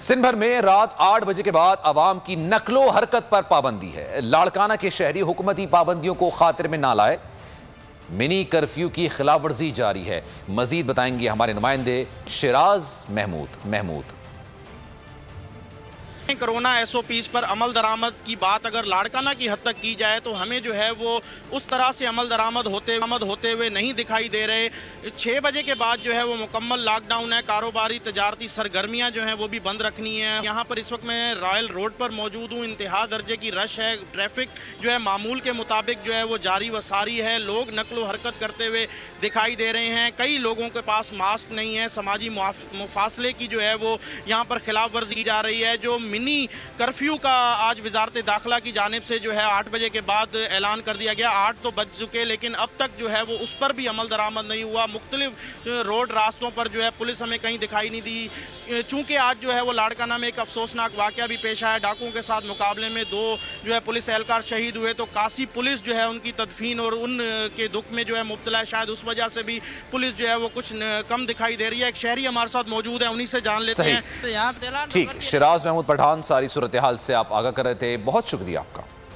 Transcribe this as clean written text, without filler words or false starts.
सिंध भर में रात 8 बजे के बाद अवाम की नकलो हरकत पर पाबंदी है। लाड़काना के शहरी हुकूमती पाबंदियों को खातिर में ना लाए, मिनी कर्फ्यू की खिलाफवर्जी जारी है। मजीद बताएंगे हमारे नुमाइंदे शिराज महमूद। कोरोना एसओपीज पर अमल दरामद की बात अगर लाड़काना की हद तक की जाए तो हमें जो है वो उस तरह से अमल दरामद होते हुए नहीं दिखाई दे रहे। 6 बजे के बाद जो है वो मुकम्मल लॉकडाउन है। कारोबारी तजारती सरगर्मियां जो हैं वो भी बंद रखनी है। यहाँ पर इस वक्त मैं रॉयल रोड पर मौजूद हूँ। इंतहा दर्जे की रश है। ट्रैफिक जो है मामूल के मुताबिक जो है वो जारी व सारी है। लोग नकलो हरकत करते हुए दिखाई दे रहे हैं। कई लोगों के पास मास्क नहीं है। समाजी मुफासले की जो है वो यहाँ पर खिलाफ वर्जी की जा रही है। जो मिनी कर्फ्यू का आज वजारत दाखिला की जानिब से जो है 8 बजे के बाद ऐलान कर दिया गया। 8 तो बज चुके लेकिन अब तक जो है वो उस पर भी अमल दरामद नहीं हुआ। मुख्तलिफ रोड रास्तों पर जो है पुलिस हमें कहीं दिखाई नहीं दी। चूँकि आज जो है वो लाड़काना में एक अफसोसनाक वाक़या भी पेश आया। डाकुओं के साथ मुकाबले में 2 जो है पुलिस एहलकार शहीद हुए, तो कासी पुलिस जो है उनकी तदफीन और उनके दुख में जो है मुब्तला है। शायद उस वजह से भी पुलिस जो है वो कुछ कम दिखाई दे रही है। एक शहरी हमारे साथ मौजूद है, उन्हीं से जान लेते हैं। ठीक, शिराज महमूद पठान सारी सूरत हाल से आप आगाह कर रहे थे, बहुत शुक्रिया आपका।